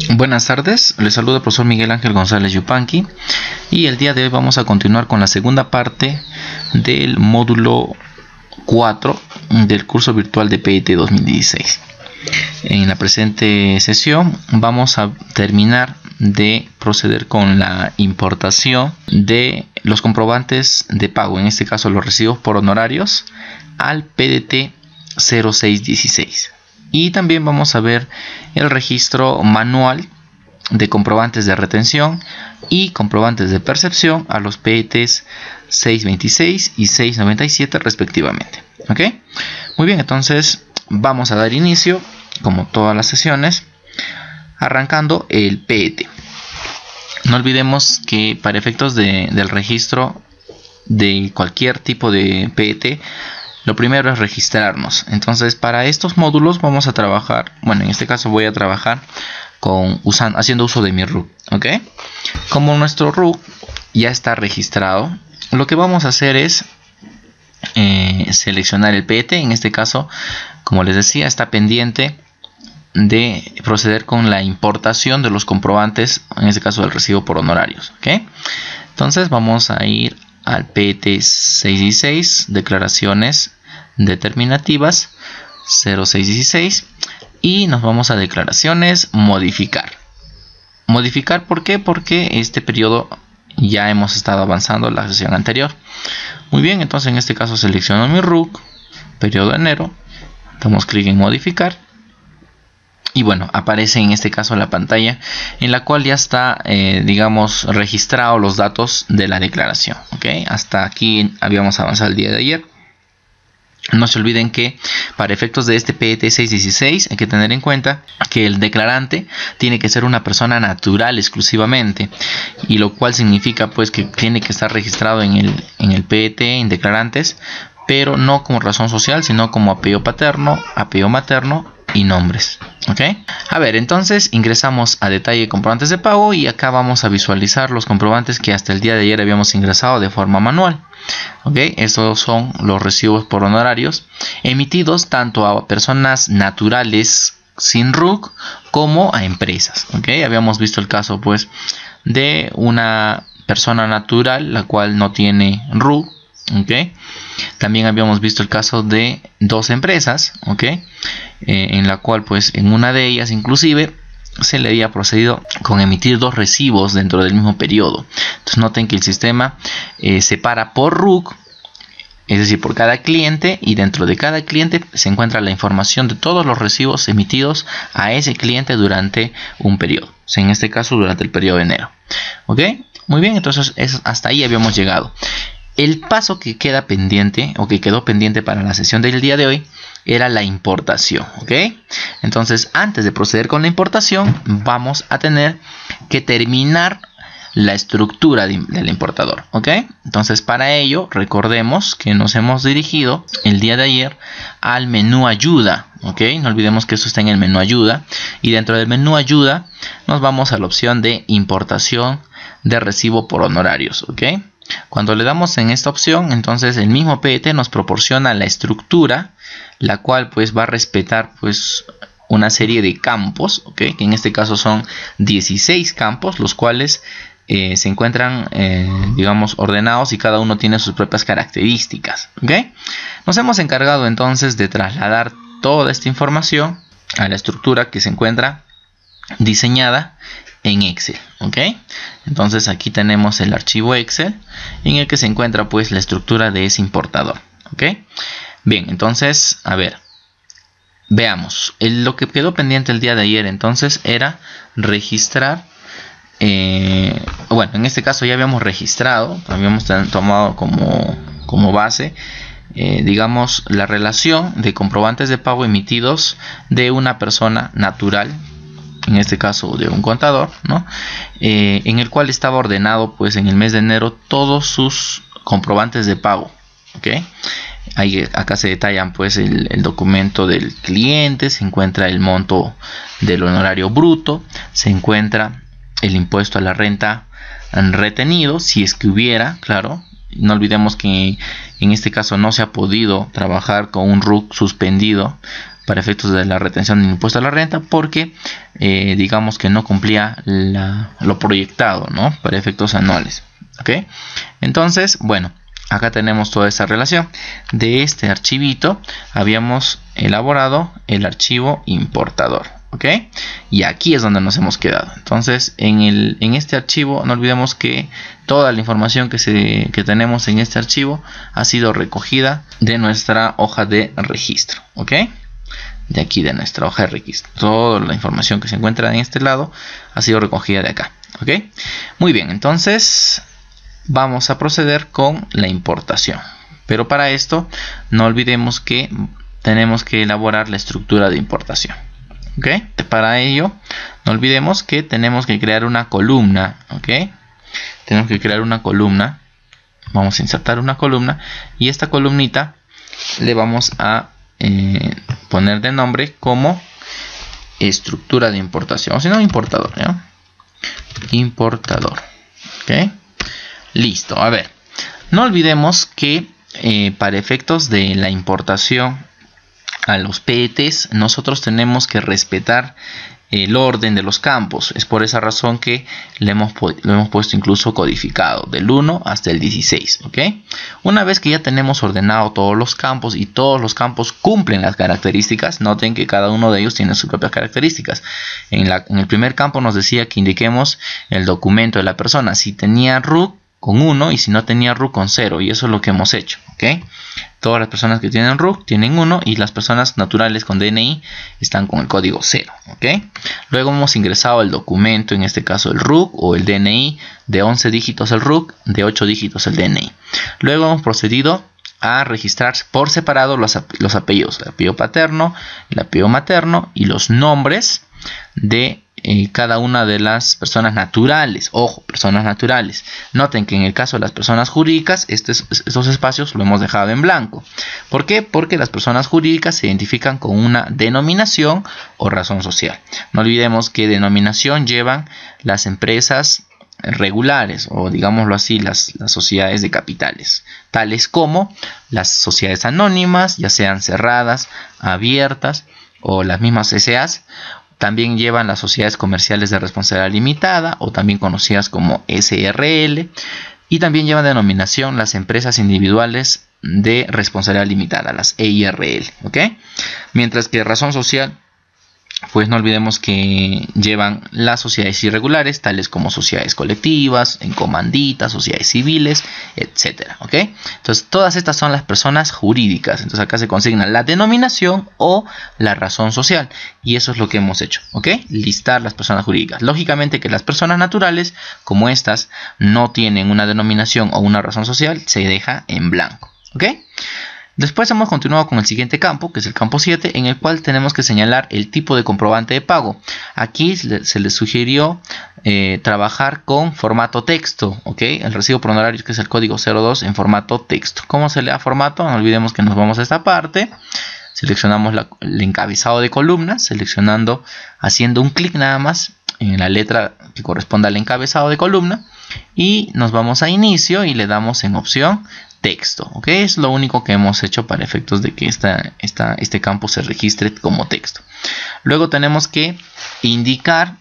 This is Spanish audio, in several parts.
Buenas tardes, les saluda el profesor Miguel Ángel González Yupanqui y el día de hoy vamos a continuar con la segunda parte del módulo 4 del curso virtual de PET 2016. En la presente sesión vamos a terminar de proceder con la importación de los comprobantes de pago, en este caso los recibos por honorarios, al PDT 0616. Y también vamos a ver el registro manual de comprobantes de retención y comprobantes de percepción a los PETs 626 y 697 respectivamente. ¿Ok? Muy bien, entonces vamos a dar inicio, como todas las sesiones, arrancando el PET. No olvidemos que para efectos del registro de cualquier tipo de PET, lo primero es registrarnos. Entonces, para estos módulos vamos a trabajar, bueno, en este caso voy a trabajar haciendo uso de mi RUC, ¿ok? Como nuestro RUC ya está registrado, lo que vamos a hacer es seleccionar el PET. En este caso, como les decía, está pendiente de proceder con la importación de los comprobantes, en este caso del recibo por honorarios, ¿ok? Entonces vamos a ir al PET 616, declaraciones determinativas 0616, y nos vamos a declaraciones, modificar. Modificar, ¿por qué? Porque este periodo ya hemos estado avanzando en la sesión anterior. Muy bien, entonces en este caso selecciono mi RUC, periodo de enero, damos clic en modificar. Y bueno, aparece en este caso la pantalla en la cual ya está, digamos, registrado los datos de la declaración. ¿Ok? Hasta aquí habíamos avanzado el día de ayer. No se olviden que para efectos de este PET 616 hay que tener en cuenta que el declarante tiene que ser una persona natural exclusivamente, y lo cual significa pues que tiene que estar registrado en el PET en declarantes, pero no como razón social, sino como apellido paterno, apellido materno y nombres. ¿Ok? A ver, entonces ingresamos a detalle de comprobantes de pago y acá vamos a visualizar los comprobantes que hasta el día de ayer habíamos ingresado de forma manual. ¿Ok? Estos son los recibos por honorarios emitidos tanto a personas naturales sin RUC como a empresas. ¿Ok? Habíamos visto el caso pues de una persona natural la cual no tiene RUC. ¿Ok? También habíamos visto el caso de dos empresas, ¿ok? En la cual pues en una de ellas inclusive se le había procedido con emitir dos recibos dentro del mismo periodo. Entonces noten que el sistema separa por RUC, es decir, por cada cliente, y dentro de cada cliente se encuentra la información de todos los recibos emitidos a ese cliente durante un periodo, o sea, en este caso durante el periodo de enero. ¿Ok? Muy bien, entonces hasta ahí habíamos llegado. El paso que queda pendiente, o que quedó pendiente para la sesión del día de hoy, era la importación. ¿Ok? Entonces, antes de proceder con la importación, vamos a tener que terminar la estructura del importador. ¿Ok? Entonces, para ello, recordemos que nos hemos dirigido el día de ayer al menú ayuda. ¿Ok? No olvidemos que eso está en el menú ayuda. Y dentro del menú ayuda, nos vamos a la opción de importación de recibo por honorarios. ¿Ok? Cuando le damos en esta opción, entonces el mismo PET nos proporciona la estructura, la cual pues va a respetar pues una serie de campos, ¿okay? Que en este caso son 16 campos, los cuales se encuentran digamos ordenados y cada uno tiene sus propias características. ¿Okay? Nos hemos encargado entonces de trasladar toda esta información a la estructura que se encuentra diseñada en Excel. ¿Ok? Entonces aquí tenemos el archivo Excel en el que se encuentra pues la estructura de ese importador. ¿Ok? Bien, entonces a ver, veamos. Lo que quedó pendiente el día de ayer entonces era registrar, bueno, en este caso ya habíamos registrado, habíamos tomado como base digamos la relación de comprobantes de pago emitidos de una persona natural, en este caso de un contador, ¿no? En el cual estaba ordenado pues en el mes de enero todos sus comprobantes de pago. ¿Ok? Acá se detallan pues el documento del cliente, se encuentra el monto del honorario bruto, se encuentra el impuesto a la renta retenido, si es que hubiera, claro. No olvidemos que en este caso no se ha podido trabajar con un RUC suspendido para efectos de la retención del impuesto a la renta, porque digamos que no cumplía lo proyectado, ¿no? Para efectos anuales. ¿Ok? Entonces, bueno, acá tenemos toda esta relación. De este archivito habíamos elaborado el archivo importador. ¿Ok? Y aquí es donde nos hemos quedado. Entonces, en este archivo, no olvidemos que toda la información que tenemos en este archivo ha sido recogida de nuestra hoja de registro. ¿Ok? De aquí, de nuestra hoja de registro. Toda la información que se encuentra en este lado ha sido recogida de acá. ¿Ok? Muy bien, entonces vamos a proceder con la importación. Pero para esto, no olvidemos que tenemos que elaborar la estructura de importación. ¿Ok? Para ello, no olvidemos que tenemos que crear una columna. ¿Ok? Tenemos que crear una columna. Vamos a insertar una columna. Y esta columnita le vamos a poner de nombre como estructura de importación. O si no, importador. ¿Ya? Importador. ¿Ok? Listo. A ver. No olvidemos que para efectos de la importación a los PETs, nosotros tenemos que respetar el orden de los campos. Es por esa razón que lo hemos puesto incluso codificado del 1 hasta el 16. ¿Ok? Una vez que ya tenemos ordenado todos los campos y todos los campos cumplen las características, noten que cada uno de ellos tiene sus propias características. En el primer campo nos decía que indiquemos el documento de la persona, si tenía RUC con 1 y si no tenía RUC con 0, y eso es lo que hemos hecho. ¿Ok? Todas las personas que tienen RUC tienen 1 y las personas naturales con DNI están con el código 0. ¿Ok? Luego hemos ingresado el documento, en este caso el RUC o el DNI, de 11 dígitos el RUC, de 8 dígitos el DNI. Luego hemos procedido a registrar por separado los apellidos, el apellido paterno, el apellido materno y los nombres de cada una de las personas naturales. Ojo, personas naturales. Noten que en el caso de las personas jurídicas, estos espacios lo hemos dejado en blanco. ¿Por qué? Porque las personas jurídicas se identifican con una denominación o razón social. No olvidemos que denominación llevan las empresas regulares, o digámoslo así, las sociedades de capitales, tales como las sociedades anónimas, ya sean cerradas, abiertas o las mismas SAs. También llevan las sociedades comerciales de responsabilidad limitada, o también conocidas como SRL. Y también llevan denominación las empresas individuales de responsabilidad limitada, las EIRL. ¿Ok? Mientras que razón social, pues no olvidemos que llevan las sociedades irregulares, tales como sociedades colectivas, en comanditas, sociedades civiles, etcétera. ¿Ok? Entonces, todas estas son las personas jurídicas. Entonces, acá se consigna la denominación o la razón social. Y eso es lo que hemos hecho. ¿Ok? Listar las personas jurídicas. Lógicamente que las personas naturales, como estas, no tienen una denominación o una razón social, se deja en blanco. ¿Ok? Después hemos continuado con el siguiente campo, que es el campo 7, en el cual tenemos que señalar el tipo de comprobante de pago. Aquí se les sugirió trabajar con formato texto, ¿ok? El recibo por honorarios, que es el código 02, en formato texto. ¿Cómo se le da formato? No olvidemos que nos vamos a esta parte. Seleccionamos el encabezado de columna, haciendo un clic nada más en la letra que corresponde al encabezado de columna. Y nos vamos a inicio y le damos en opción texto. ¿Ok? Es lo único que hemos hecho para efectos de que este campo se registre como texto. Luego tenemos que indicar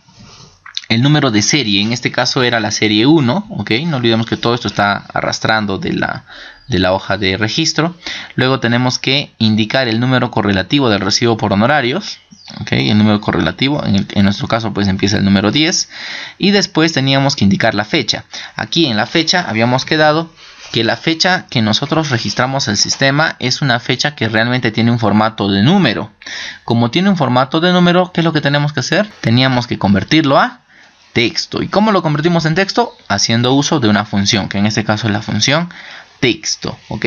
el número de serie. En este caso era la serie 1. ¿Ok? No olvidemos que todo esto está arrastrando de la hoja de registro. Luego tenemos que indicar el número correlativo del recibo por honorarios. ¿Okay? El número correlativo, en nuestro caso pues empieza el número 10. Y después teníamos que indicar la fecha. Aquí en la fecha habíamos quedado que la fecha que nosotros registramos el sistema es una fecha que realmente tiene un formato de número. Como tiene un formato de número, ¿qué es lo que tenemos que hacer? Teníamos que convertirlo a texto. ¿Y cómo lo convertimos en texto? Haciendo uso de una función, que en este caso es la función texto. ¿Ok?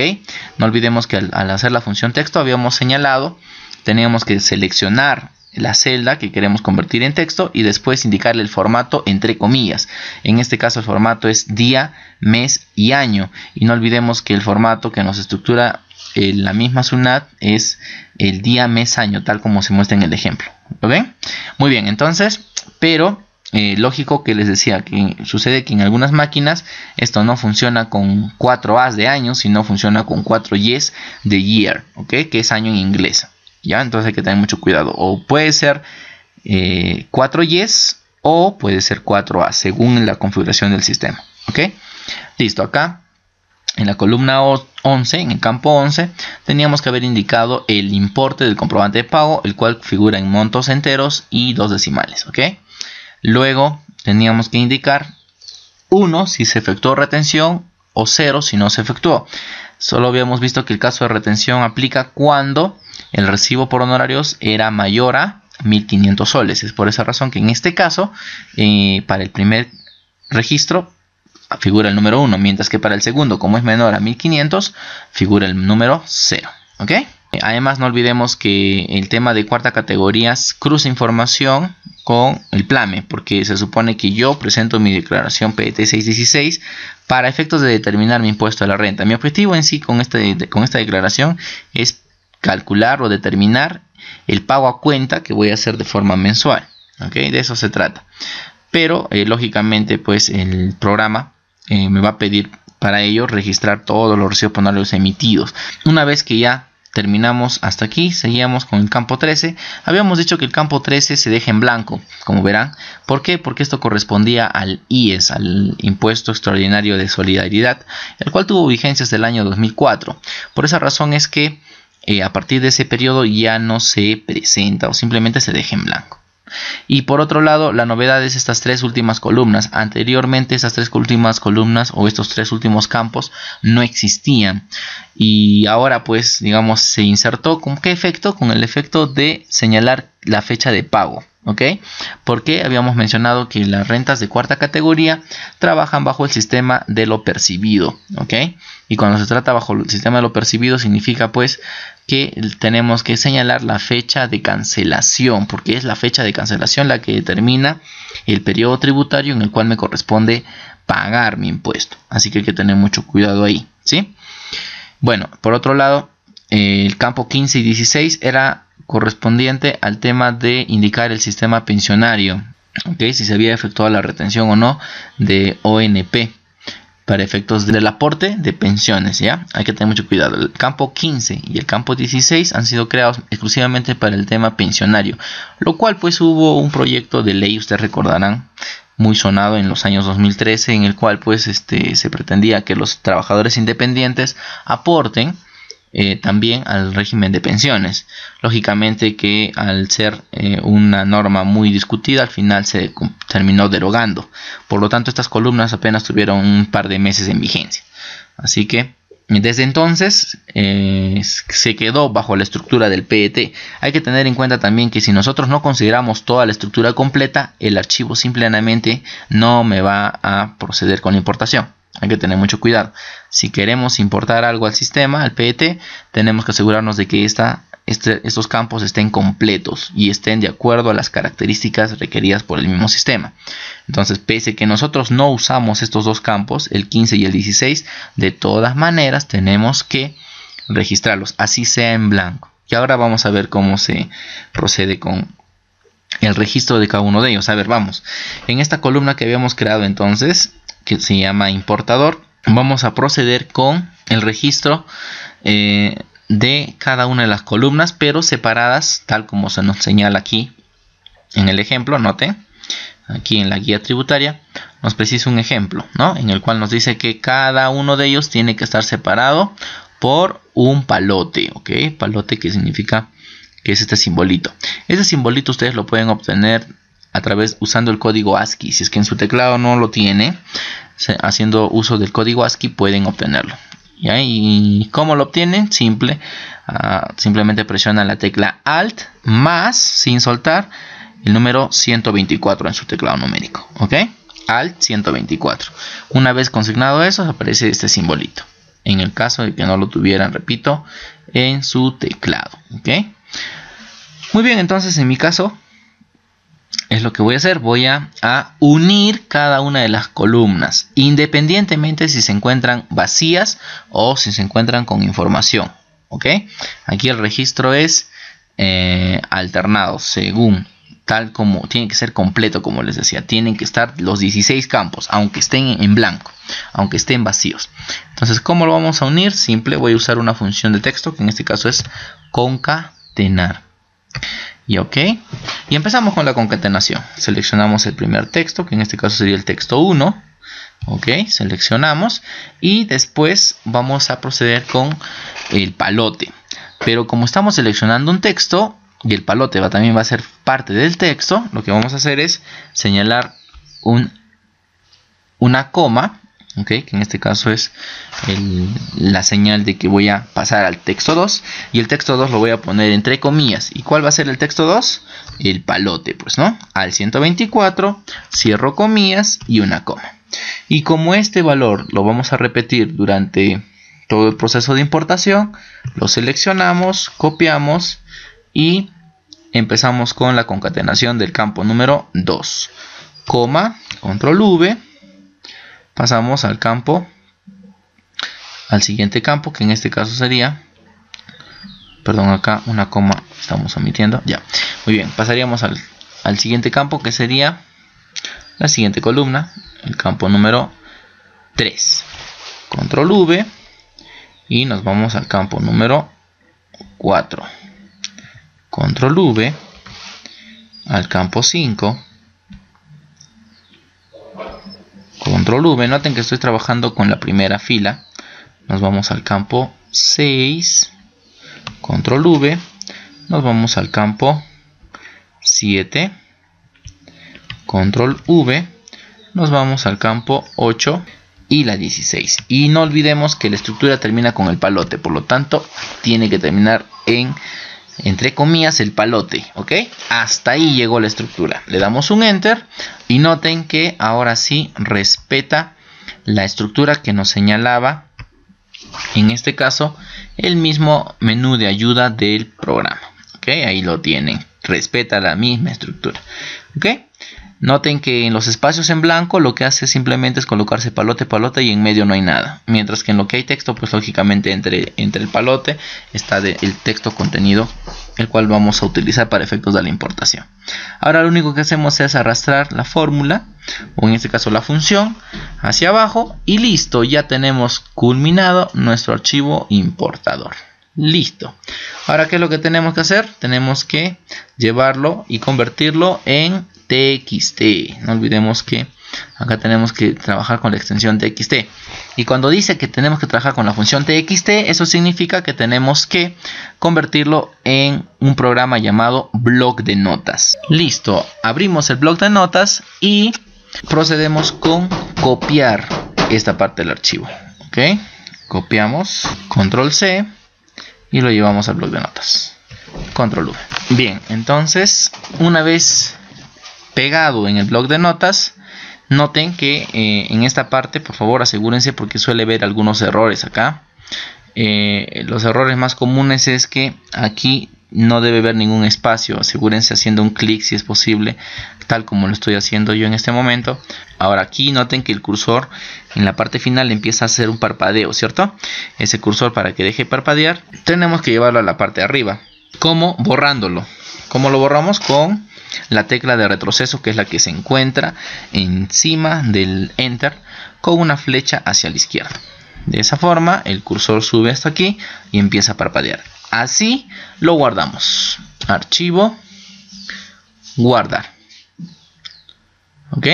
No olvidemos que al hacer la función texto habíamos señalado, teníamos que seleccionar la celda que queremos convertir en texto y después indicarle el formato entre comillas. En este caso el formato es día, mes y año. Y no olvidemos que el formato que nos estructura la misma SUNAT es el día, mes, año, tal como se muestra en el ejemplo. ¿Lo ven? Muy bien, entonces, pero lógico que les decía que sucede que en algunas máquinas esto no funciona con 4 A's de año, sino funciona con 4 Y's de year, ¿ok? Que es año en inglés. ¿ya? Entonces hay que tener mucho cuidado. O puede ser 4 yes o puede ser 4A, según la configuración del sistema. ¿Ok? Listo, acá en la columna 11, en el campo 11, teníamos que haber indicado el importe del comprobante de pago, el cual figura en montos enteros y 2 decimales. ¿Ok? Luego teníamos que indicar 1 si se efectuó retención o 0 si no se efectuó. Solo habíamos visto que el caso de retención aplica cuando el recibo por honorarios era mayor a 1.500 soles. Es por esa razón que en este caso, para el primer registro, figura el número 1, mientras que para el segundo, como es menor a 1.500, figura el número 0. ¿Ok? Además, no olvidemos que el tema de cuarta categoría cruza información con el PLAME, porque se supone que yo presento mi declaración PET 616 para efectos de determinar mi impuesto a la renta. Mi objetivo en sí con esta declaración es calcular o determinar el pago a cuenta que voy a hacer de forma mensual. ¿Ok? De eso se trata. Pero, lógicamente, pues el programa me va a pedir para ello registrar todos los recibos por honorarios emitidos. Una vez que ya terminamos hasta aquí, seguíamos con el campo 13. Habíamos dicho que el campo 13 se deja en blanco, como verán. ¿Por qué? Porque esto correspondía al IES, al Impuesto Extraordinario de Solidaridad, el cual tuvo vigencia desde el año 2004. Por esa razón es que a partir de ese periodo ya no se presenta o simplemente se deja en blanco. Y por otro lado, la novedad es estas 3 últimas columnas. Anteriormente estas 3 últimas columnas o estos 3 últimos campos no existían. Y ahora pues digamos se insertó ¿con qué efecto? Con el efecto de señalar la fecha de pago. ¿Ok? Porque habíamos mencionado que las rentas de cuarta categoría trabajan bajo el sistema de lo percibido. ¿Ok? Y cuando se trata bajo el sistema de lo percibido significa pues que tenemos que señalar la fecha de cancelación, porque es la fecha de cancelación la que determina el periodo tributario en el cual me corresponde pagar mi impuesto. Así que hay que tener mucho cuidado ahí, ¿sí? Bueno, por otro lado, el campo 15 y 16 era correspondiente al tema de indicar el sistema pensionario, ¿ok? Si se había efectuado la retención o no de ONP para efectos del aporte de pensiones, ¿ya? Hay que tener mucho cuidado. El campo 15 y el campo 16 han sido creados exclusivamente para el tema pensionario, lo cual pues hubo un proyecto de ley, ustedes recordarán, muy sonado en los años 2013, en el cual pues se pretendía que los trabajadores independientes aporten también al régimen de pensiones. Lógicamente que al ser una norma muy discutida, al final se terminó derogando. Por lo tanto, estas columnas apenas tuvieron un par de meses en vigencia. Así que desde entonces se quedó bajo la estructura del PET. Hay que tener en cuenta también que si nosotros no consideramos toda la estructura completa, el archivo simplemente no me va a proceder con la importación. Hay que tener mucho cuidado. Si queremos importar algo al sistema, al PET, tenemos que asegurarnos de que estos campos estén completos y estén de acuerdo a las características requeridas por el mismo sistema. Entonces, pese que nosotros no usamos estos dos campos, el 15 y el 16, de todas maneras tenemos que registrarlos, así sea en blanco. Y ahora vamos a ver cómo se procede con el registro de cada uno de ellos. A ver, vamos. En esta columna que habíamos creado entonces, que se llama importador, vamos a proceder con el registro de cada una de las columnas, pero separadas tal como se nos señala aquí en el ejemplo. Noten, aquí en la guía tributaria nos precisa un ejemplo, ¿no? En el cual nos dice que cada uno de ellos tiene que estar separado por un palote, ¿ok? Palote, que significa que es este simbolito. Este simbolito ustedes lo pueden obtener a través usando el código ASCII. Si es que en su teclado no lo tiene, haciendo uso del código ASCII pueden obtenerlo. ¿Ya? ¿Y cómo lo obtienen? Simplemente presionan la tecla Alt más, sin soltar, el número 124 en su teclado numérico. ¿Ok? Alt 124. Una vez consignado eso, aparece este simbolito. En el caso de que no lo tuvieran, repito, en su teclado. ¿Ok? Muy bien, entonces en mi caso es lo que voy a hacer. Voy a unir cada una de las columnas, independientemente si se encuentran vacías o si se encuentran con información. ¿Ok? Aquí el registro es alternado, según, tal como tiene que ser completo, como les decía. Tienen que estar los 16 campos, aunque estén en blanco, aunque estén vacíos. Entonces, ¿cómo lo vamos a unir? Simple, voy a usar una función de texto, que en este caso es concatenar. concatenar. Y ok, y empezamos con la concatenación. Seleccionamos el primer texto, que en este caso sería el texto 1. Ok, seleccionamos y después vamos a proceder con el palote. Pero como estamos seleccionando un texto y el palote también va a ser parte del texto, lo que vamos a hacer es señalar una coma, okay, que en este caso es la señal de que voy a pasar al texto 2, y el texto 2 lo voy a poner entre comillas. ¿Y cuál va a ser el texto 2? El palote, pues, ¿no? Al 124, cierro comillas y una coma. Y como este valor lo vamos a repetir durante todo el proceso de importación, lo seleccionamos, copiamos y empezamos con la concatenación del campo número 2. Coma, control V, pasamos al siguiente campo, que en este caso sería, perdón, acá una coma estamos omitiendo, ya, muy bien, pasaríamos al siguiente campo, que sería la siguiente columna, el campo número 3. Control V y nos vamos al campo número 4. Control V al campo 5. Control V, noten que estoy trabajando con la primera fila. Nos vamos al campo 6. Control V. Nos vamos al campo 7. Control V. Nos vamos al campo 8 y la 16. Y no olvidemos que la estructura termina con el palote. Por lo tanto, tiene que terminar entre comillas el palote. ¿Ok? Hasta ahí llegó la estructura. Le damos un enter. Y noten que ahora sí respeta la estructura que nos señalaba. En este caso, el mismo menú de ayuda del programa. ¿Ok? Ahí lo tienen. Respeta la misma estructura. ¿Ok? Noten que en los espacios en blanco lo que hace simplemente es colocarse palote, palote y en medio no hay nada. Mientras que en lo que hay texto, pues lógicamente entre el palote está el texto contenido, el cual vamos a utilizar para efectos de la importación. Ahora lo único que hacemos es arrastrar la fórmula, o en este caso la función, hacia abajo y listo, ya tenemos culminado nuestro archivo importador. Listo. Ahora, ¿qué es lo que tenemos que hacer? Tenemos que llevarlo y convertirlo en TXT. No olvidemos que acá tenemos que trabajar con la extensión TXT. Y cuando dice que tenemos que trabajar con la función TXT, eso significa que tenemos que convertirlo en un programa llamado bloc de notas. Listo. Abrimos el bloc de notas y procedemos con copiar esta parte del archivo. ¿Ok? Copiamos. Control C. Y lo llevamos al bloc de notas. Control V. Bien, entonces, una vez pegado en el bloc de notas, noten que en esta parte, por favor, asegúrense porque suele haber algunos errores acá. Los errores más comunes es que aquí no debe haber ningún espacio. Asegúrense haciendo un clic si es posible, tal como lo estoy haciendo yo en este momento. Ahora aquí noten que el cursor en la parte final empieza a hacer un parpadeo, ¿cierto? Ese cursor, para que deje parpadear, tenemos que llevarlo a la parte de arriba. ¿Cómo? Borrándolo. ¿Cómo lo borramos? Con la tecla de retroceso, que es la que se encuentra encima del Enter, con una flecha hacia la izquierda. De esa forma el cursor sube hasta aquí y empieza a parpadear. Así lo guardamos. Archivo, guardar. Ok.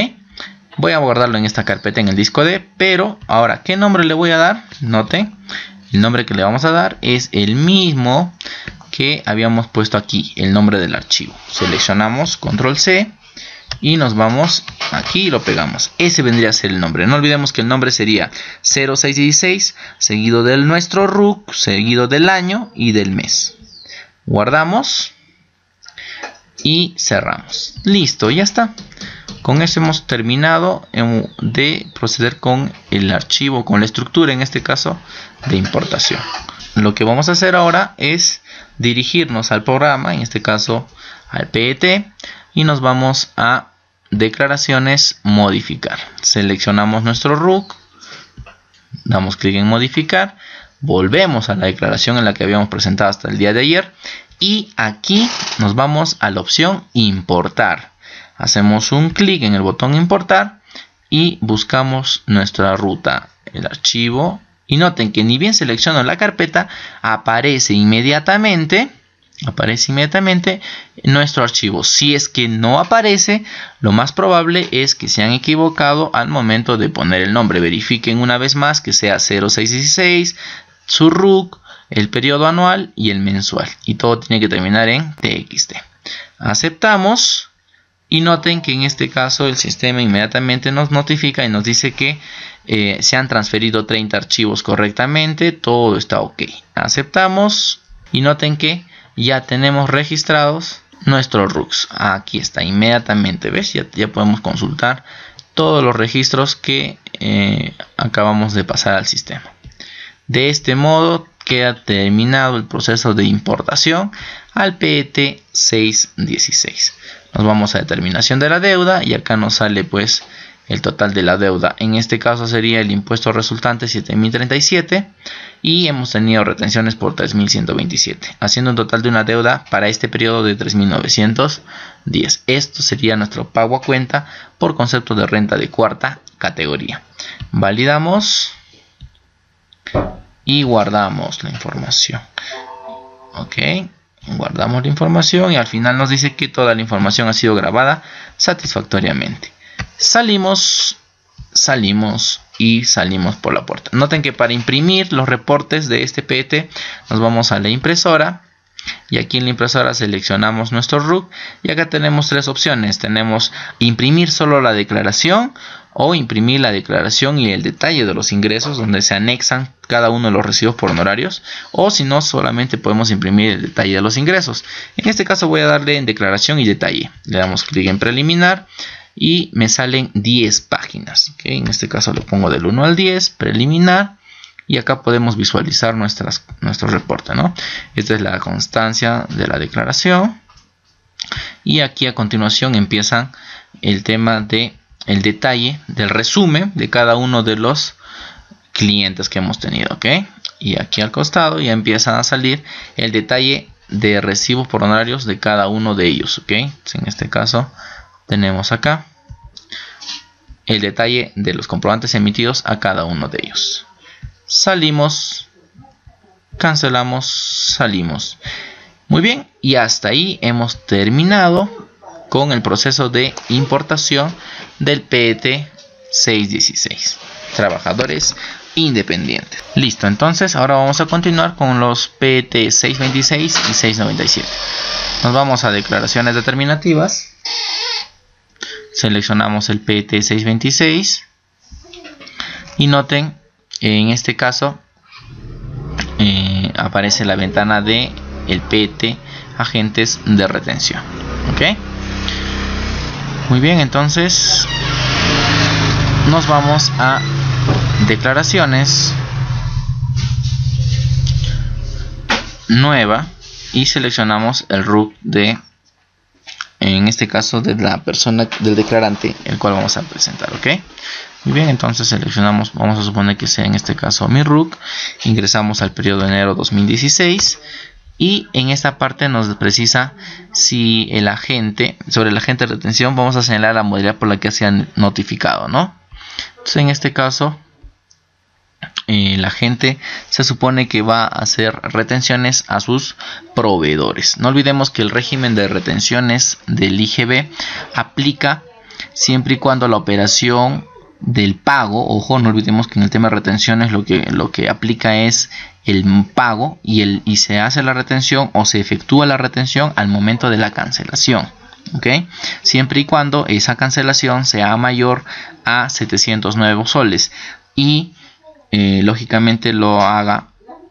Voy a guardarlo en esta carpeta en el disco D. Pero ahora, ¿qué nombre le voy a dar? Noten, el nombre que le vamos a dar es el mismo que habíamos puesto aquí, el nombre del archivo. Seleccionamos Control C y nos vamos aquí y lo pegamos. Ese vendría a ser el nombre. No olvidemos que el nombre sería 0616, seguido del nuestro RUC, seguido del año y del mes. Guardamos y cerramos. Listo, ya está. Con eso hemos terminado de proceder con el archivo, con la estructura, en este caso, de importación. Lo que vamos a hacer ahora es dirigirnos al programa, en este caso al PET, y nos vamos a declaraciones, modificar. Seleccionamos nuestro RUC, damos clic en modificar, volvemos a la declaración en la que habíamos presentado hasta el día de ayer y aquí nos vamos a la opción importar. Hacemos un clic en el botón importar y buscamos nuestra ruta, el archivo. Y noten que ni bien selecciono la carpeta, aparece inmediatamente aparece inmediatamente nuestro archivo. Si es que no aparece, lo más probable es que se han equivocado al momento de poner el nombre. Verifiquen una vez más que sea 0616, su RUC, el periodo anual y el mensual. Y todo tiene que terminar en TXT. Aceptamos. Y noten que en este caso el sistema inmediatamente nos notifica y nos dice que se han transferido 30 archivos correctamente. Todo está ok. Aceptamos. Y noten que ya tenemos registrados nuestros RUCs. Aquí está inmediatamente. ¿Ves? Ya podemos consultar todos los registros que acabamos de pasar al sistema. De este modo queda terminado el proceso de importación al PET 616. Nos vamos a determinación de la deuda y acá nos sale pues el total de la deuda. En este caso sería el impuesto resultante 7.037 y hemos tenido retenciones por 3.127, haciendo un total de una deuda para este periodo de 3.910. Esto sería nuestro pago a cuenta por concepto de renta de cuarta categoría. Validamos y guardamos la información. Ok, guardamos la información y al final nos dice que toda la información ha sido grabada satisfactoriamente. Salimos y salimos por la puerta. Noten que para imprimir los reportes de este PET nos vamos a la impresora y aquí en la impresora seleccionamos nuestro RUC y acá tenemos tres opciones. Tenemos imprimir solo la declaración o imprimir la declaración y el detalle de los ingresos donde se anexan cada uno de los recibos por honorarios, o si no solamente podemos imprimir el detalle de los ingresos. En este caso voy a darle en declaración y detalle. Le damos clic en preliminar y me salen 10 páginas. ¿Okay? En este caso le pongo del 1 al 10, preliminar. Y acá podemos visualizar nuestro reporte, ¿no? Esta es la constancia de la declaración. Y aquí a continuación empiezan el tema de el detalle del resumen de cada uno de los clientes que hemos tenido, ¿ok? Y aquí al costado ya empiezan a salir el detalle de recibos por honorarios de cada uno de ellos, ¿ok? Entonces, en este caso tenemos acá el detalle de los comprobantes emitidos a cada uno de ellos. Salimos, cancelamos, salimos. Muy bien, y hasta ahí hemos terminado con el proceso de importación del PET 616. Trabajadores independientes. Listo, entonces ahora vamos a continuar con los PET 626 y 697. Nos vamos a declaraciones determinativas. Seleccionamos el PET 626 y noten, en este caso aparece la ventana de el PET agentes de retención. ¿Ok? Muy bien, entonces nos vamos a declaraciones, nueva, y seleccionamos el RUC de, en este caso, de la persona del declarante, el cual vamos a presentar. ¿Ok? Muy bien, entonces seleccionamos, vamos a suponer que sea en este caso mi RUC, ingresamos al periodo de enero 2016 y en esta parte nos precisa si el agente, sobre el agente de retención vamos a señalar la modalidad por la que se han notificado, ¿no? Entonces en este caso el agente se supone que va a hacer retenciones a sus proveedores. No olvidemos que el régimen de retenciones del IGB aplica siempre y cuando la operación del pago, ojo, no olvidemos que en el tema de retenciones lo que aplica es el pago y se hace la retención o se efectúa la retención al momento de la cancelación. ¿Ok? Siempre y cuando esa cancelación sea mayor a 709 soles y lógicamente lo haga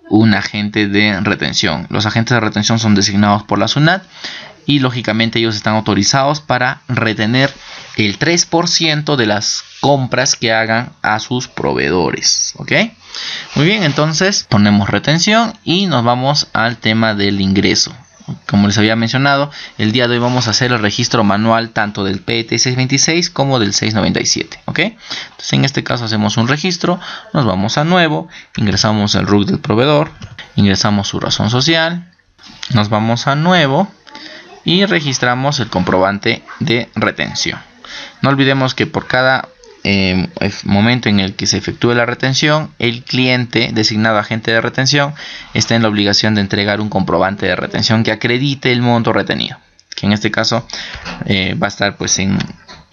un agente de retención. Los agentes de retención son designados por la SUNAT y lógicamente ellos están autorizados para retener el 3% de las compras que hagan a sus proveedores. ¿Ok? Muy bien, entonces ponemos retención y nos vamos al tema del ingreso. Como les había mencionado, el día de hoy vamos a hacer el registro manual tanto del PET 626 como del 697. ¿Ok? Entonces en este caso hacemos un registro, nos vamos a nuevo, ingresamos el RUC del proveedor, ingresamos su razón social, nos vamos a nuevo y registramos el comprobante de retención. No olvidemos que por cada momento en el que se efectúe la retención, el cliente designado agente de retención está en la obligación de entregar un comprobante de retención que acredite el monto retenido, que en este caso va a estar pues en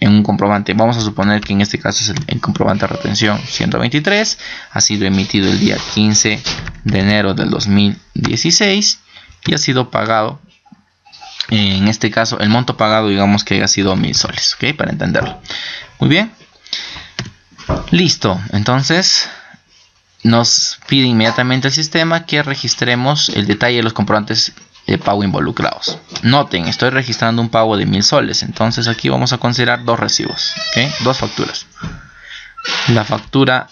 un comprobante. Vamos a suponer que en este caso es el comprobante de retención 123, ha sido emitido el día 15 de enero del 2016 y ha sido pagado. En este caso el monto pagado, digamos que haya sido 1000 soles, ¿ok? Para entenderlo. Muy bien. Listo. Entonces nos pide inmediatamente el sistema que registremos el detalle de los comprobantes de pago involucrados. Noten, estoy registrando un pago de 1000 soles. Entonces aquí vamos a considerar dos recibos, ¿ok? Dos facturas. La factura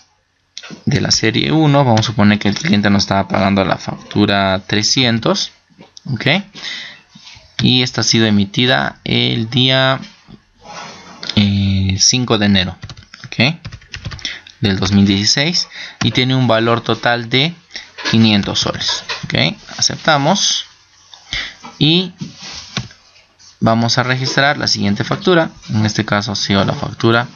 de la serie 1, vamos a suponer que el cliente nos estaba pagando la factura 300, ¿ok? Y esta ha sido emitida el día 5 de enero, ¿ok? Del 2016 y tiene un valor total de 500 soles, ¿ok? Aceptamos y vamos a registrar la siguiente factura. En este caso ha sido la factura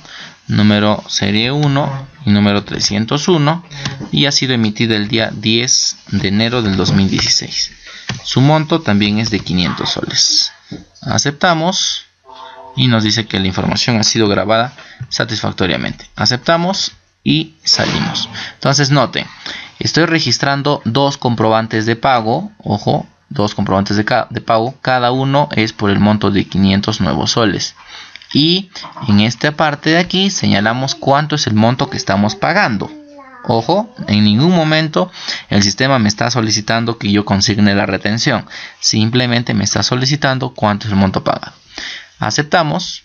número serie 1 y número 301 y ha sido emitida el día 10 de enero del 2016. Su monto también es de 500 soles. Aceptamos y nos dice que la información ha sido grabada satisfactoriamente. Aceptamos y salimos. Entonces noten, estoy registrando dos comprobantes de pago. Ojo, dos comprobantes de pago. Cada uno es por el monto de 500 nuevos soles. Y en esta parte de aquí señalamos cuánto es el monto que estamos pagando. Ojo, en ningún momento el sistema me está solicitando que yo consigne la retención. Simplemente me está solicitando cuánto es el monto pagado. Aceptamos.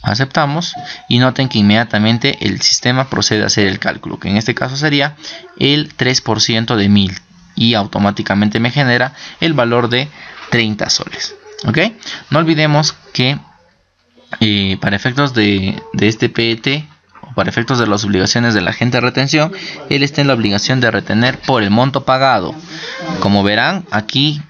Aceptamos y noten que inmediatamente el sistema procede a hacer el cálculo, que en este caso sería el 3% de 1000 y automáticamente me genera el valor de 30 soles. ¿Ok? No olvidemos que para efectos de este PET, o para efectos de las obligaciones del agente de retención, él está en la obligación de retener por el monto pagado. Como verán aquí,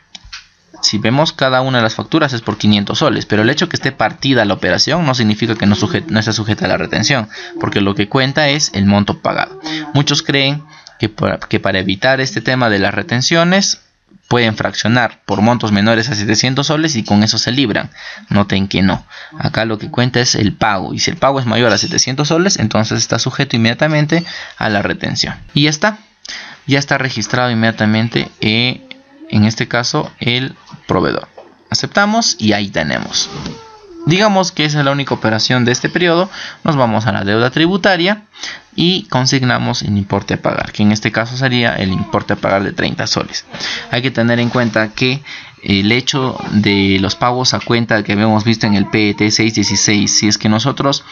si vemos cada una de las facturas es por 500 soles, pero el hecho que esté partida la operación no significa que no esté sujeta a la retención, porque lo que cuenta es el monto pagado. Muchos creen que para evitar este tema de las retenciones pueden fraccionar por montos menores a 700 soles y con eso se libran. Noten que no. Acá lo que cuenta es el pago, y si el pago es mayor a 700 soles, entonces está sujeto inmediatamente a la retención. Y ya está registrado inmediatamente en este caso el proveedor. Aceptamos y ahí tenemos. Digamos que esa es la única operación de este periodo. Nos vamos a la deuda tributaria y consignamos el importe a pagar, que en este caso sería el importe a pagar de 30 soles. Hay que tener en cuenta que el hecho de los pagos a cuenta que habíamos visto en el PET 616, si es que nosotros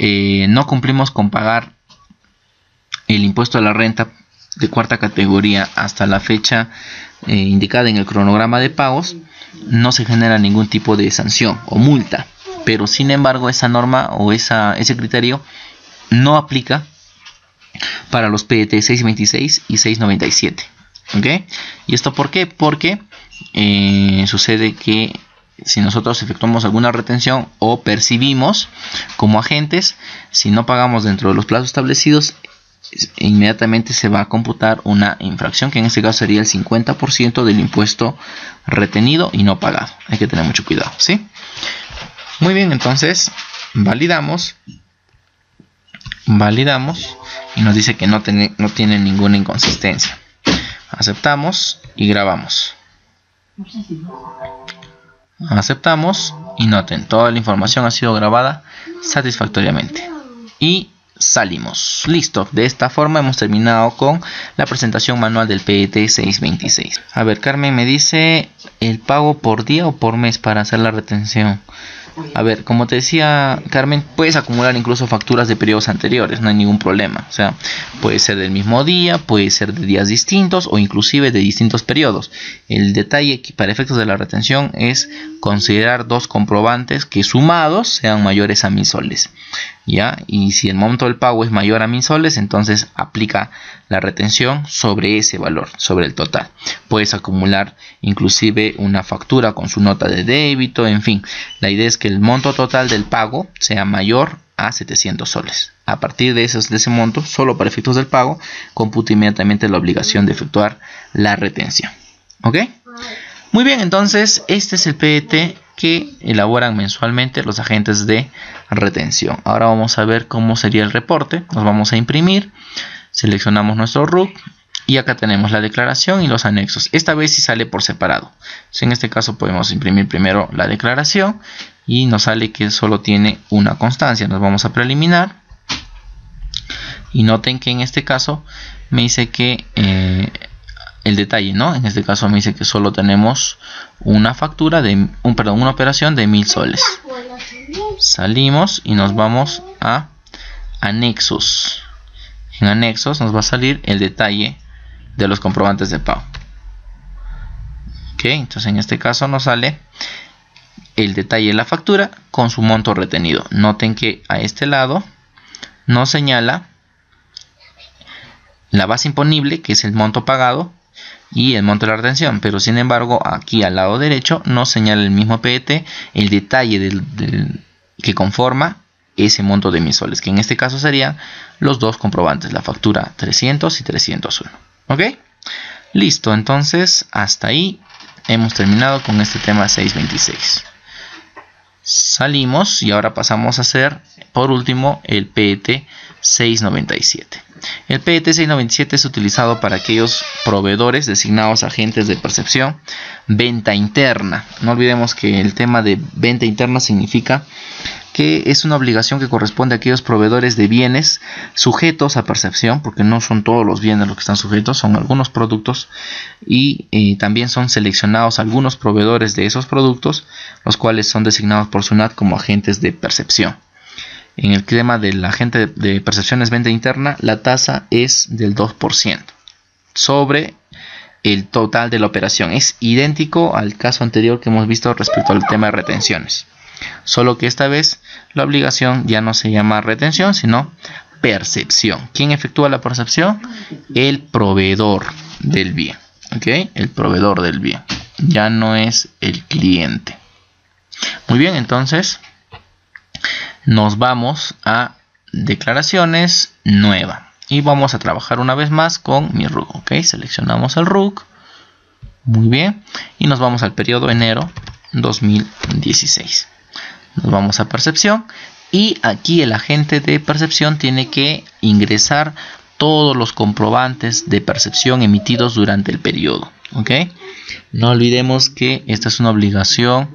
no cumplimos con pagar el impuesto a la renta de cuarta categoría hasta la fecha indicada en el cronograma de pagos, no se genera ningún tipo de sanción o multa, pero sin embargo esa norma o ese criterio no aplica para los PET 626 y 697. ¿Okay? ¿Y esto por qué? Porque sucede que si nosotros efectuamos alguna retención o percibimos como agentes, si no pagamos dentro de los plazos establecidos, inmediatamente se va a computar una infracción, que en este caso sería el 50% del impuesto retenido y no pagado. Hay que tener mucho cuidado, ¿sí? Muy bien, entonces validamos y nos dice que no tiene ninguna inconsistencia. Aceptamos y grabamos. Aceptamos y noten, toda la información ha sido grabada satisfactoriamente. Y salimos. Listo. De esta forma hemos terminado con la presentación manual del PET 626. A ver, Carmen me dice el pago por día o por mes para hacer la retención. A ver, como te decía Carmen, puedes acumular incluso facturas de periodos anteriores, no hay ningún problema. O sea, puede ser del mismo día, puede ser de días distintos o inclusive de distintos periodos. El detalle aquí para efectos de la retención es considerar dos comprobantes que sumados sean mayores a 1000 soles. ¿Ya? Y si el monto del pago es mayor a 1000 soles, entonces aplica la retención sobre ese valor, sobre el total. Puedes acumular inclusive una factura con su nota de débito, en fin. La idea es que el monto total del pago sea mayor a 700 soles. A partir de ese monto, solo para efectos del pago, computa inmediatamente la obligación de efectuar la retención. ¿Ok? Muy bien, entonces este es el PET que elaboran mensualmente los agentes de retención. Ahora vamos a ver cómo sería el reporte. Nos vamos a imprimir, seleccionamos nuestro RUC y acá tenemos la declaración y los anexos. Esta vez sí sale por separado. En este caso podemos imprimir primero la declaración y nos sale que solo tiene una constancia. Nos vamos a preliminar y noten que en este caso me dice que el detalle, ¿no? En este caso me dice que solo tenemos una factura de una operación de 1000 soles. Salimos y nos vamos a anexos. En anexos nos va a salir el detalle de los comprobantes de pago. Ok, entonces en este caso nos sale el detalle de la factura con su monto retenido. Noten que a este lado nos señala la base imponible, que es el monto pagado, y el monto de la retención, pero sin embargo aquí al lado derecho nos señala el mismo PET, el detalle que conforma ese monto de 1000 soles, que en este caso serían los dos comprobantes, la factura 300 y 301. ¿Ok? Listo, entonces hasta ahí hemos terminado con este tema 626. Salimos y ahora pasamos a hacer por último el PET 697. El PET 697 es utilizado para aquellos proveedores designados agentes de percepción, venta interna. No olvidemos que el tema de venta interna significa que es una obligación que corresponde a aquellos proveedores de bienes sujetos a percepción, porque no son todos los bienes los que están sujetos, son algunos productos, y también son seleccionados algunos proveedores de esos productos, los cuales son designados por SUNAT como agentes de percepción. En el tema del agente de percepciones venta interna, la tasa es del 2% sobre el total de la operación. Es idéntico al caso anterior que hemos visto respecto al tema de retenciones. Solo que esta vez la obligación ya no se llama retención, sino percepción. ¿Quién efectúa la percepción? El proveedor del bien. ¿Ok? El proveedor del bien. Ya no es el cliente. Muy bien, entonces nos vamos a declaraciones nueva. Y vamos a trabajar una vez más con mi RUC. ¿Ok? Seleccionamos el RUC. Muy bien. Y nos vamos al periodo enero 2016. Nos vamos a percepción y aquí el agente de percepción tiene que ingresar todos los comprobantes de percepción emitidos durante el periodo. ¿Ok? No olvidemos que esta es una obligación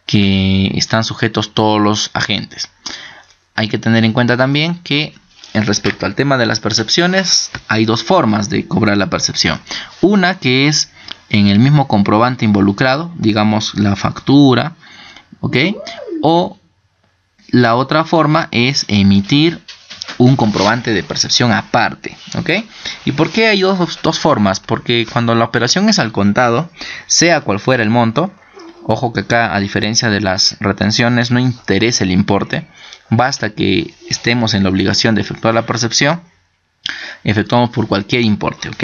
que están sujetos todos los agentes. Hay que tener en cuenta también que respecto al tema de las percepciones hay dos formas de cobrar la percepción. Una que es en el mismo comprobante involucrado, digamos la factura, ¿ok? O la otra forma es emitir un comprobante de percepción aparte, ¿ok? ¿Y por qué hay dos formas? Porque cuando la operación es al contado, sea cual fuera el monto, ojo que acá a diferencia de las retenciones no interesa el importe, basta que estemos en la obligación de efectuar la percepción, efectuamos por cualquier importe, ¿ok?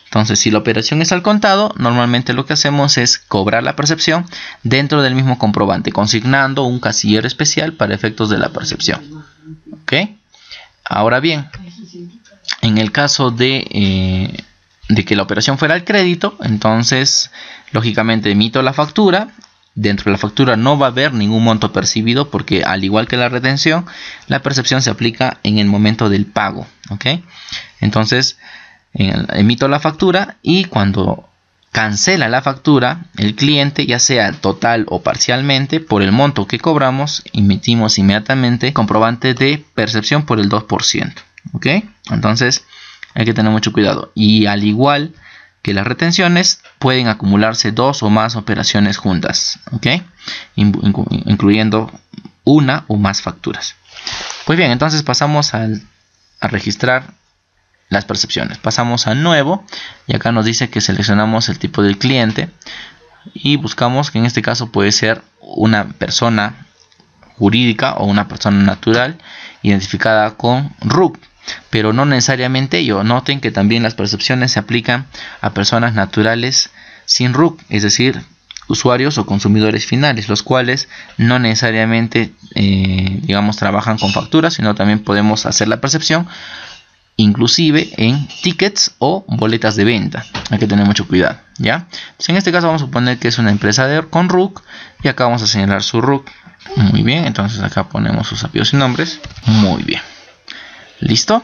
Entonces, si la operación es al contado, normalmente lo que hacemos es cobrar la percepción dentro del mismo comprobante, consignando un casillero especial para efectos de la percepción, ¿ok? Ahora bien, en el caso de que la operación fuera al crédito, entonces, lógicamente emito la factura. Dentro de la factura no va a haber ningún monto percibido porque al igual que la retención, la percepción se aplica en el momento del pago, ¿ok? Entonces emito la factura y cuando cancela la factura, el cliente, ya sea total o parcialmente, por el monto que cobramos, emitimos inmediatamente comprobante de percepción por el 2%, ¿ok? Entonces hay que tener mucho cuidado y al igual que las retenciones pueden acumularse dos o más operaciones juntas, ¿ok? Incluyendo una o más facturas. Pues bien, entonces pasamos a registrar las percepciones. Pasamos a nuevo y acá nos dice que seleccionamos el tipo del cliente y buscamos que en este caso puede ser una persona jurídica o una persona natural identificada con RUC. Pero no necesariamente ello. Noten que también las percepciones se aplican a personas naturales sin RUC, es decir, usuarios o consumidores finales, los cuales no necesariamente digamos trabajan con facturas, sino también podemos hacer la percepción inclusive en tickets o boletas de venta. Hay que tener mucho cuidado, ¿ya? Entonces, en este caso vamos a suponer que es una empresa con RUC y acá vamos a señalar su RUC. Muy bien, entonces acá ponemos sus apellidos y nombres. Muy bien, listo.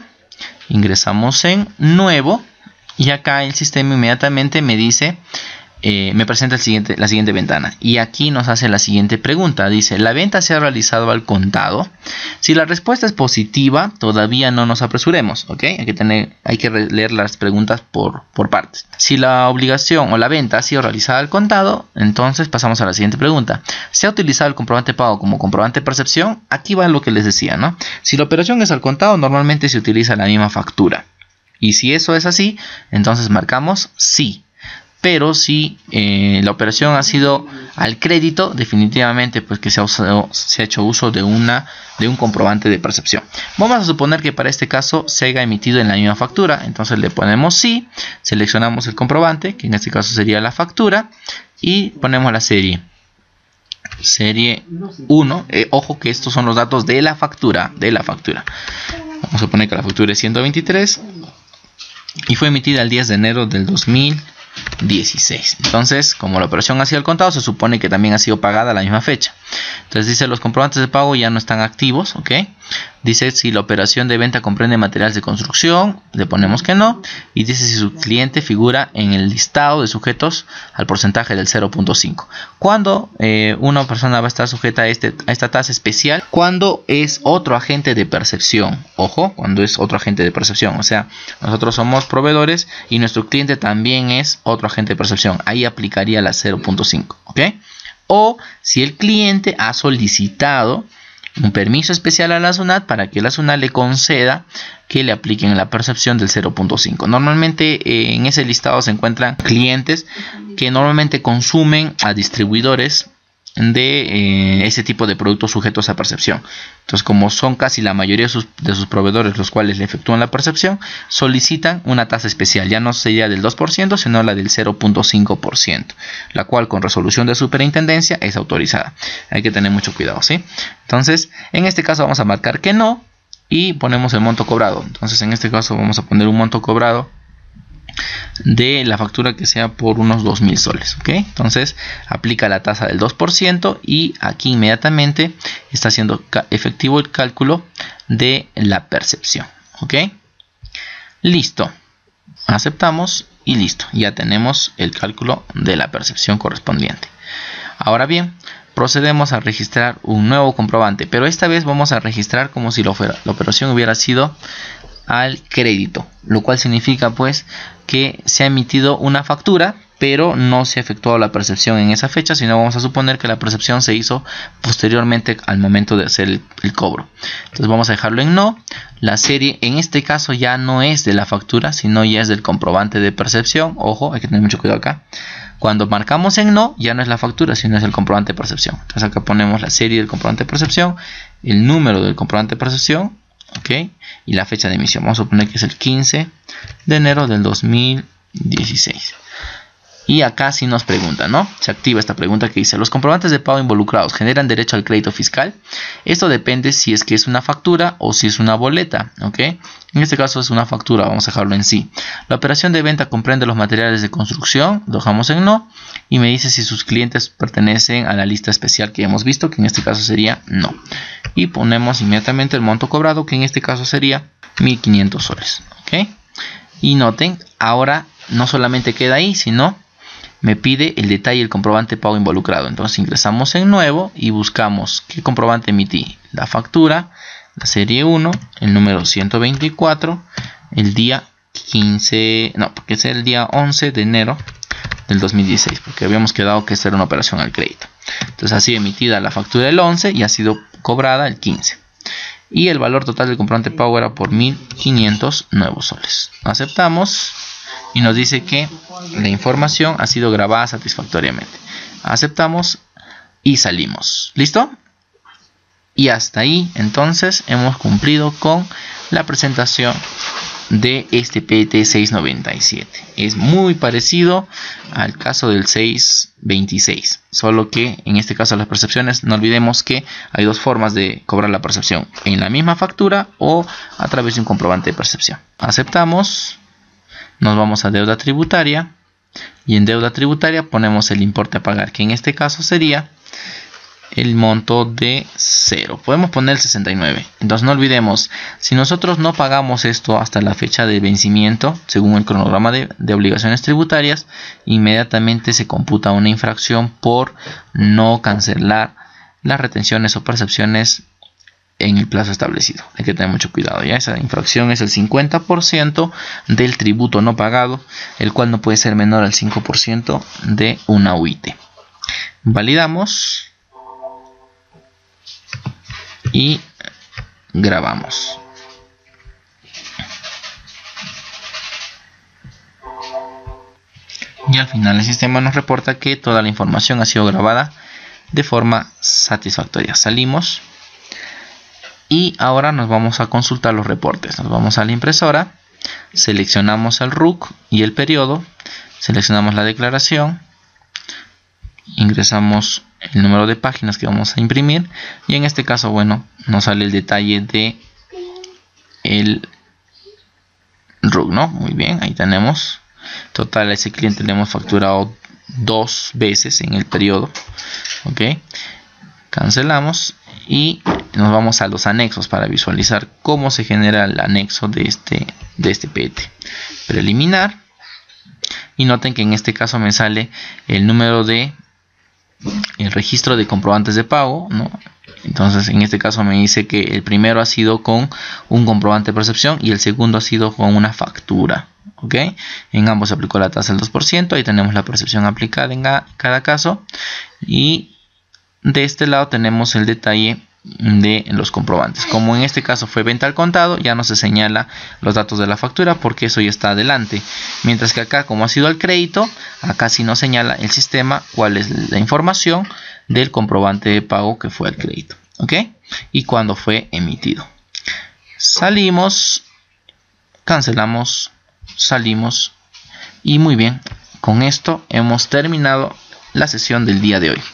Ingresamos en nuevo y acá el sistema inmediatamente me dice, me presenta la siguiente ventana, y aquí nos hace la siguiente pregunta. Dice: ¿la venta se ha realizado al contado? Si la respuesta es positiva, todavía no nos apresuremos, ¿ok? Hay que leer las preguntas por partes. Si la obligación o la venta ha sido realizada al contado, entonces pasamos a la siguiente pregunta. ¿Se ha utilizado el comprobante de pago como comprobante de percepción? Aquí va lo que les decía, ¿no? Si la operación es al contado, normalmente se utiliza la misma factura, y si eso es así, entonces marcamos sí. Pero si la operación ha sido al crédito, definitivamente pues que se ha hecho uso de un comprobante de percepción. Vamos a suponer que para este caso se haya emitido en la misma factura. Entonces le ponemos sí, seleccionamos el comprobante, que en este caso sería la factura, y ponemos la serie 1. Ojo que estos son los datos de la factura. Vamos a suponer que la factura es 123 y fue emitida el 10 de enero del 2016. Entonces, como la operación ha sido al contado, se supone que también ha sido pagada a la misma fecha. Entonces dice: los comprobantes de pago ya no están activos, ¿ok? Dice: si la operación de venta comprende materiales de construcción, le ponemos que no. Y dice: si su cliente figura en el listado de sujetos al porcentaje del 0.5. Cuando una persona va a estar sujeta a esta tasa especial, cuando es otro agente de percepción. Ojo, cuando es otro agente de percepción. O sea, nosotros somos proveedores y nuestro cliente también es otro agente de percepción. Ahí aplicaría la 0.5, ¿ok? O si el cliente ha solicitado un permiso especial a la SUNAT para que la SUNAT le conceda que le apliquen la percepción del 0.5. Normalmente en ese listado se encuentran clientes que normalmente consumen a distribuidores de ese tipo de productos sujetos a percepción. Entonces, como son casi la mayoría de sus proveedores los cuales le efectúan la percepción, solicitan una tasa especial. Ya no sería del 2%, sino la del 0.5%, la cual con resolución de superintendencia es autorizada. Hay que tener mucho cuidado, ¿sí? Entonces, en este caso vamos a marcar que no y ponemos el monto cobrado. Entonces, en este caso vamos a poner un monto cobrado de la factura que sea por unos 2.000 soles, ¿ok? Entonces aplica la tasa del 2% y aquí inmediatamente está haciendo efectivo el cálculo de la percepción, ¿ok? Listo, aceptamos y listo, ya tenemos el cálculo de la percepción correspondiente. Ahora bien, procedemos a registrar un nuevo comprobante, pero esta vez vamos a registrar como si la operación hubiera sido al crédito, lo cual significa pues que se ha emitido una factura, pero no se ha efectuado la percepción en esa fecha, sino vamos a suponer que la percepción se hizo posteriormente al momento de hacer el cobro. Entonces vamos a dejarlo en no. La serie en este caso ya no es de la factura, sino ya es del comprobante de percepción. Ojo, hay que tener mucho cuidado acá. Cuando marcamos en no, ya no es la factura, sino es el comprobante de percepción. Entonces acá ponemos la serie del comprobante de percepción, el número del comprobante de percepción, ¿ok? Y la fecha de emisión. Vamos a suponer que es el 15 de enero del 2016. Y acá sí nos pregunta, ¿no? Se activa esta pregunta que dice: ¿los comprobantes de pago involucrados generan derecho al crédito fiscal? Esto depende si es que es una factura o si es una boleta, ¿ok? En este caso es una factura, vamos a dejarlo en sí. La operación de venta comprende los materiales de construcción, lo dejamos en no. Y me dice si sus clientes pertenecen a la lista especial que hemos visto, que en este caso sería no. Y ponemos inmediatamente el monto cobrado, que en este caso sería 1.500 soles, ¿ok? Y noten, ahora no solamente queda ahí, sino me pide el detalle del comprobante de pago involucrado. Entonces ingresamos en nuevo y buscamos qué comprobante emití. La factura, la serie 1, el número 124, el día 15, no, porque es el día 11 de enero del 2016, porque habíamos quedado que esta era una operación al crédito. Entonces ha sido emitida la factura el 11 y ha sido cobrada el 15. Y el valor total del comprobante de pago era por 1.500 nuevos soles. Aceptamos. Y nos dice que la información ha sido grabada satisfactoriamente. Aceptamos y salimos. ¿Listo? Y hasta ahí entonces hemos cumplido con la presentación de este PT 697. Es muy parecido al caso del 626, solo que en este caso las percepciones, no olvidemos que hay dos formas de cobrar la percepción: en la misma factura o a través de un comprobante de percepción. Aceptamos, nos vamos a deuda tributaria y en deuda tributaria ponemos el importe a pagar, que en este caso sería el monto de 0. Podemos poner el 69. Entonces no olvidemos, si nosotros no pagamos esto hasta la fecha de vencimiento, según el cronograma de obligaciones tributarias, inmediatamente se computa una infracción por no cancelar las retenciones o percepciones en el plazo establecido. Hay que tener mucho cuidado, ¿ya? Esa infracción es el 50% del tributo no pagado, el cual no puede ser menor al 5% de una UIT. Validamos y grabamos. Y al final el sistema nos reporta que toda la información ha sido grabada de forma satisfactoria. Salimos y ahora nos vamos a consultar los reportes. Nos vamos a la impresora, seleccionamos el RUC y el periodo, seleccionamos la declaración, ingresamos el número de páginas que vamos a imprimir y en este caso, bueno, nos sale el detalle de el RUC, ¿no? Muy bien, ahí tenemos. Total, a ese cliente le hemos facturado 2 veces en el periodo. Ok, cancelamos y nos vamos a los anexos para visualizar cómo se genera el anexo de este PT. Preliminar, y noten que en este caso me sale el número de el registro de comprobantes de pago, ¿no? Entonces en este caso me dice que el primero ha sido con un comprobante de percepción y el segundo ha sido con una factura. ¿Ok? En ambos se aplicó la tasa del 2%. Ahí tenemos la percepción aplicada en cada caso. Y de este lado tenemos el detalle de los comprobantes. Como en este caso fue venta al contado, ya no se señala los datos de la factura porque eso ya está adelante. Mientras que acá, como ha sido al crédito, acá sí nos señala el sistema cuál es la información del comprobante de pago que fue al crédito. ¿Ok? Y cuándo fue emitido. Salimos, cancelamos, salimos y muy bien. Con esto hemos terminado la sesión del día de hoy.